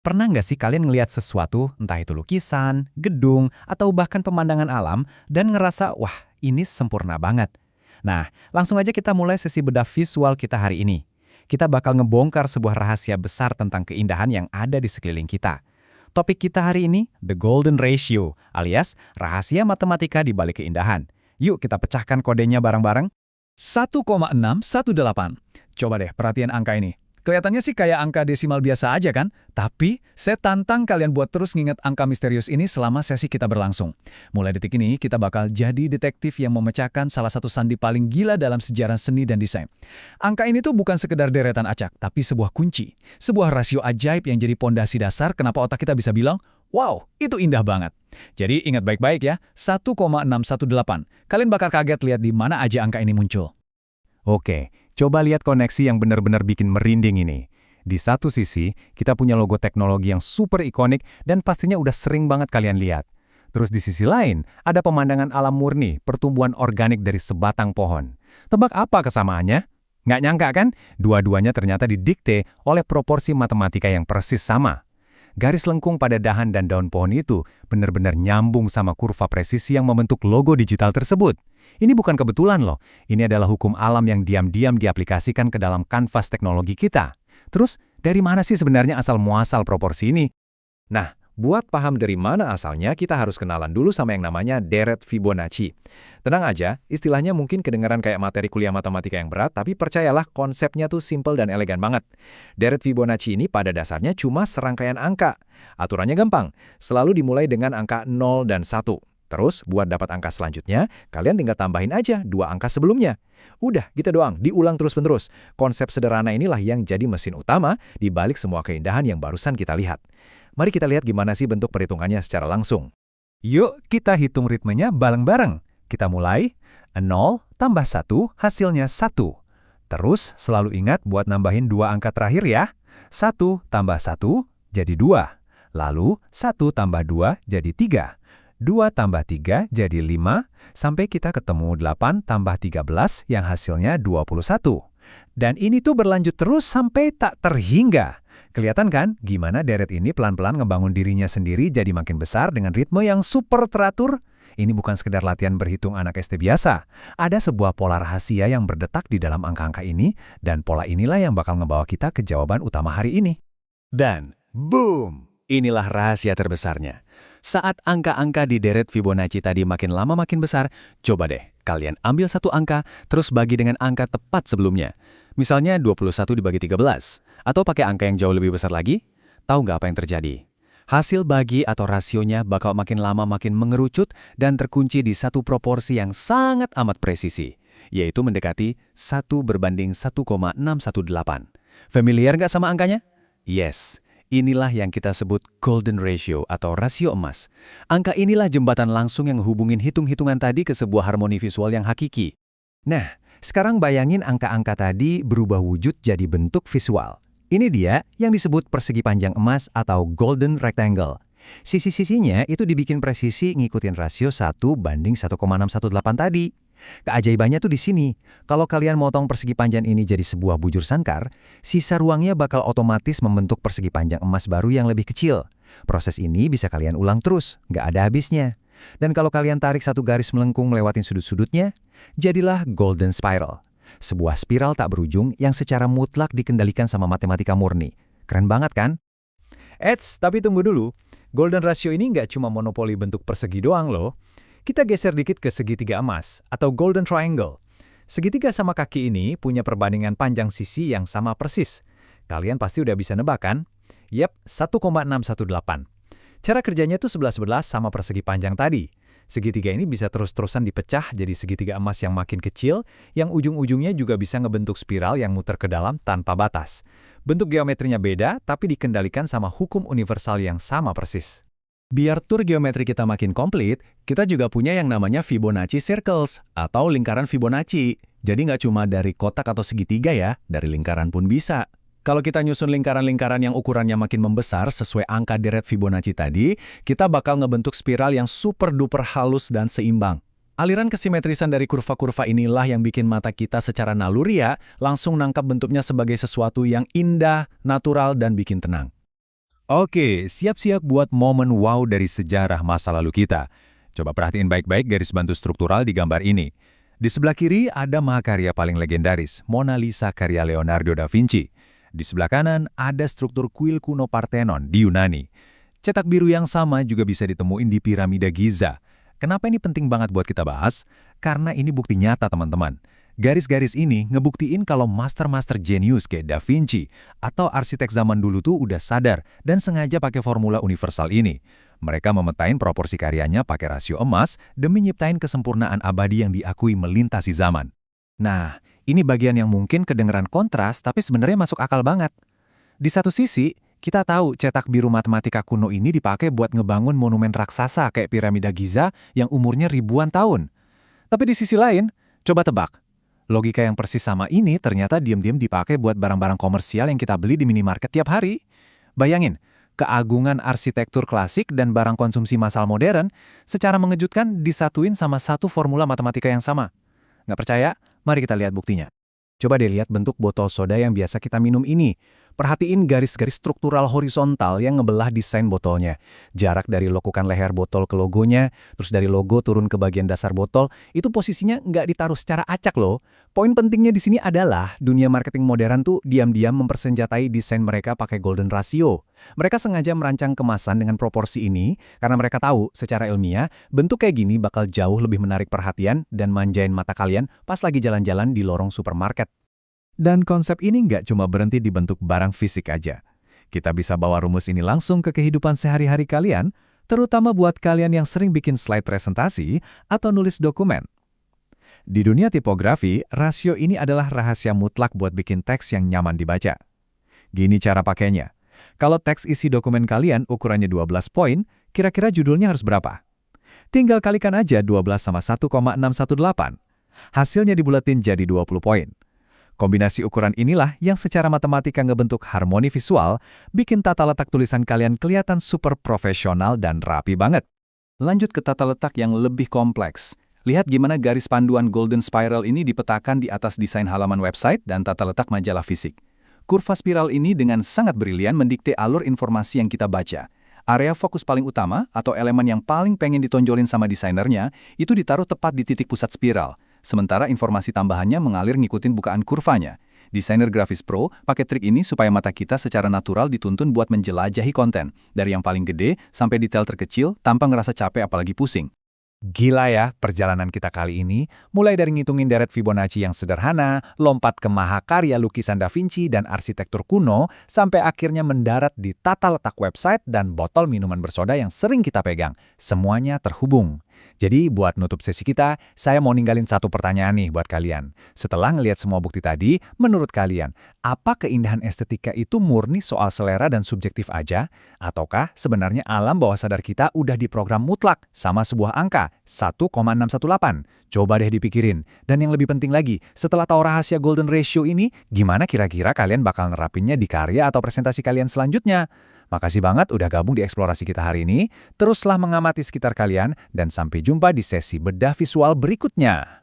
Pernah nggak sih kalian ngelihat sesuatu, entah itu lukisan, gedung, atau bahkan pemandangan alam, dan ngerasa, wah, ini sempurna banget. Nah, langsung aja kita mulai sesi bedah visual kita hari ini. Kita bakal ngebongkar sebuah rahasia besar tentang keindahan yang ada di sekeliling kita. Topik kita hari ini, The Golden Ratio, alias rahasia matematika di balik keindahan. Yuk kita pecahkan kodenya bareng-bareng. 1,618. Coba deh perhatian angka ini. Kelihatannya sih kayak angka desimal biasa aja kan? Tapi, saya tantang kalian buat terus nginget angka misterius ini selama sesi kita berlangsung. Mulai detik ini, kita bakal jadi detektif yang memecahkan salah satu sandi paling gila dalam sejarah seni dan desain. Angka ini tuh bukan sekedar deretan acak, tapi sebuah kunci. Sebuah rasio ajaib yang jadi pondasi dasar kenapa otak kita bisa bilang, wow, itu indah banget. Jadi ingat baik-baik ya, 1,618. Kalian bakal kaget lihat di mana aja angka ini muncul. Oke, coba lihat koneksi yang benar-benar bikin merinding ini. Di satu sisi, kita punya logo teknologi yang super ikonik dan pastinya udah sering banget kalian lihat. Terus di sisi lain, ada pemandangan alam murni, pertumbuhan organik dari sebatang pohon. Tebak apa kesamaannya? Nggak nyangka kan? Dua-duanya ternyata didikte oleh proporsi matematika yang persis sama. Garis lengkung pada dahan dan daun pohon itu benar-benar nyambung sama kurva presisi yang membentuk logo digital tersebut. Ini bukan kebetulan loh, ini adalah hukum alam yang diam-diam diaplikasikan ke dalam kanvas teknologi kita. Terus, dari mana sih sebenarnya asal-muasal proporsi ini? Nah, buat paham dari mana asalnya, kita harus kenalan dulu sama yang namanya deret Fibonacci. Tenang aja, istilahnya mungkin kedengaran kayak materi kuliah matematika yang berat, tapi percayalah konsepnya tuh simple dan elegan banget. Deret Fibonacci ini pada dasarnya cuma serangkaian angka. Aturannya gampang, selalu dimulai dengan angka 0 dan 1. Terus, buat dapat angka selanjutnya, kalian tinggal tambahin aja dua angka sebelumnya. Udah, gitu doang, diulang terus-menerus. Konsep sederhana inilah yang jadi mesin utama di balik semua keindahan yang barusan kita lihat. Mari kita lihat gimana sih bentuk perhitungannya secara langsung. Yuk, kita hitung ritmenya bareng-bareng. Kita mulai, 0 tambah 1 hasilnya 1. Terus, selalu ingat buat nambahin dua angka terakhir ya. 1 tambah 1 jadi 2. Lalu, 1 tambah 2 jadi 3. 2 tambah 3 jadi 5, sampai kita ketemu 8 tambah 13 yang hasilnya 21. Dan ini tuh berlanjut terus sampai tak terhingga. Kelihatan kan gimana deret ini pelan-pelan ngebangun dirinya sendiri jadi makin besar dengan ritme yang super teratur? Ini bukan sekedar latihan berhitung anak SD biasa. Ada sebuah pola rahasia yang berdetak di dalam angka-angka ini, dan pola inilah yang bakal ngebawa kita ke jawaban utama hari ini. Dan, boom! Inilah rahasia terbesarnya. Saat angka-angka di deret Fibonacci tadi makin lama makin besar, coba deh kalian ambil satu angka, terus bagi dengan angka tepat sebelumnya. Misalnya 21 dibagi 13, atau pakai angka yang jauh lebih besar lagi. Tahu nggak apa yang terjadi? Hasil bagi atau rasionya bakal makin lama makin mengerucut dan terkunci di satu proporsi yang sangat amat presisi, yaitu mendekati 1:1,618. Familiar nggak sama angkanya? Yes. Inilah yang kita sebut Golden Ratio atau rasio emas. Angka inilah jembatan langsung yang hubungin hitung-hitungan tadi ke sebuah harmoni visual yang hakiki. Nah, sekarang bayangin angka-angka tadi berubah wujud jadi bentuk visual. Ini dia yang disebut persegi panjang emas atau Golden Rectangle. Sisi-sisinya itu dibikin presisi ngikutin rasio 1:1,618 tadi. Keajaibannya tuh di sini. Kalau kalian motong persegi panjang ini jadi sebuah bujur sangkar, sisa ruangnya bakal otomatis membentuk persegi panjang emas baru yang lebih kecil. Proses ini bisa kalian ulang terus, nggak ada habisnya. Dan kalau kalian tarik satu garis melengkung melewatin sudut-sudutnya, jadilah Golden Spiral. Sebuah spiral tak berujung yang secara mutlak dikendalikan sama matematika murni. Keren banget kan? Eits, tapi tunggu dulu. Golden Ratio ini nggak cuma monopoli bentuk persegi doang loh. Kita geser dikit ke segitiga emas atau Golden Triangle. Segitiga sama kaki ini punya perbandingan panjang sisi yang sama persis. Kalian pasti udah bisa nebak kan? Yap, 1,618. Cara kerjanya tuh 11-11 sama persegi panjang tadi. Segitiga ini bisa terus-terusan dipecah jadi segitiga emas yang makin kecil, yang ujung-ujungnya juga bisa ngebentuk spiral yang muter ke dalam tanpa batas. Bentuk geometrinya beda, tapi dikendalikan sama hukum universal yang sama persis. Biar tur geometri kita makin komplit, kita juga punya yang namanya Fibonacci Circles, atau lingkaran Fibonacci. Jadi nggak cuma dari kotak atau segitiga ya, dari lingkaran pun bisa. Kalau kita nyusun lingkaran-lingkaran yang ukurannya makin membesar sesuai angka deret Fibonacci tadi, kita bakal ngebentuk spiral yang super-duper halus dan seimbang. Aliran kesimetrisan dari kurva-kurva inilah yang bikin mata kita secara naluriah langsung nangkap bentuknya sebagai sesuatu yang indah, natural, dan bikin tenang. Oke, siap-siap buat momen wow dari sejarah masa lalu kita. Coba perhatiin baik-baik garis bantu struktural di gambar ini. Di sebelah kiri ada mahakarya paling legendaris, Mona Lisa karya Leonardo da Vinci. Di sebelah kanan ada struktur kuil kuno Parthenon di Yunani. Cetak biru yang sama juga bisa ditemuin di piramida Giza. Kenapa ini penting banget buat kita bahas? Karena ini bukti nyata, teman-teman. Garis-garis ini ngebuktiin kalau master-master jenius kayak Da Vinci atau arsitek zaman dulu tuh udah sadar dan sengaja pakai formula universal ini. Mereka memetain proporsi karyanya pakai rasio emas demi nyiptain kesempurnaan abadi yang diakui melintasi zaman. Nah, ini bagian yang mungkin kedengeran kontras tapi sebenarnya masuk akal banget. Di satu sisi, kita tahu cetak biru matematika kuno ini dipakai buat ngebangun monumen raksasa kayak piramida Giza yang umurnya ribuan tahun. Tapi di sisi lain, coba tebak. Logika yang persis sama ini ternyata diam-diam dipakai buat barang-barang komersial yang kita beli di minimarket tiap hari. Bayangin, keagungan arsitektur klasik dan barang konsumsi massal modern secara mengejutkan disatuin sama satu formula matematika yang sama. Nggak percaya? Mari kita lihat buktinya. Coba deh lihat bentuk botol soda yang biasa kita minum ini. Perhatiin garis-garis struktural horizontal yang ngebelah desain botolnya. Jarak dari lekukan leher botol ke logonya, terus dari logo turun ke bagian dasar botol, itu posisinya nggak ditaruh secara acak loh. Poin pentingnya di sini adalah dunia marketing modern tuh diam-diam mempersenjatai desain mereka pakai golden ratio. Mereka sengaja merancang kemasan dengan proporsi ini karena mereka tahu secara ilmiah bentuk kayak gini bakal jauh lebih menarik perhatian dan manjain mata kalian pas lagi jalan-jalan di lorong supermarket. Dan konsep ini nggak cuma berhenti di bentuk barang fisik aja. Kita bisa bawa rumus ini langsung ke kehidupan sehari-hari kalian, terutama buat kalian yang sering bikin slide presentasi atau nulis dokumen. Di dunia tipografi, rasio ini adalah rahasia mutlak buat bikin teks yang nyaman dibaca. Gini cara pakainya. Kalau teks isi dokumen kalian ukurannya 12 poin, kira-kira judulnya harus berapa? Tinggal kalikan aja 12 sama 1,618. Hasilnya dibulatin jadi 20 poin. Kombinasi ukuran inilah yang secara matematika ngebentuk harmoni visual, bikin tata letak tulisan kalian kelihatan super profesional dan rapi banget. Lanjut ke tata letak yang lebih kompleks. Lihat gimana garis panduan golden spiral ini dipetakan di atas desain halaman website dan tata letak majalah fisik. Kurva spiral ini dengan sangat brilian mendikte alur informasi yang kita baca. Area fokus paling utama atau elemen yang paling pengen ditonjolin sama desainernya itu ditaruh tepat di titik pusat spiral. Sementara informasi tambahannya mengalir ngikutin bukaan kurvanya. Desainer grafis pro pakai trik ini supaya mata kita secara natural dituntun buat menjelajahi konten, dari yang paling gede sampai detail terkecil tanpa ngerasa capek apalagi pusing. Gila ya perjalanan kita kali ini, mulai dari ngitungin deret Fibonacci yang sederhana, lompat ke mahakarya lukisan Da Vinci dan arsitektur kuno, sampai akhirnya mendarat di tata letak website dan botol minuman bersoda yang sering kita pegang. Semuanya terhubung. Jadi buat nutup sesi kita, saya mau ninggalin satu pertanyaan nih buat kalian. Setelah ngelihat semua bukti tadi, menurut kalian, apa keindahan estetika itu murni soal selera dan subjektif aja? Ataukah sebenarnya alam bawah sadar kita udah diprogram mutlak sama sebuah angka, 1,618? Coba deh dipikirin. Dan yang lebih penting lagi, setelah tahu rahasia golden ratio ini, gimana kira-kira kalian bakal nerapinnya di karya atau presentasi kalian selanjutnya? Makasih banget udah gabung di eksplorasi kita hari ini. Teruslah mengamati sekitar kalian dan sampai jumpa di sesi bedah visual berikutnya.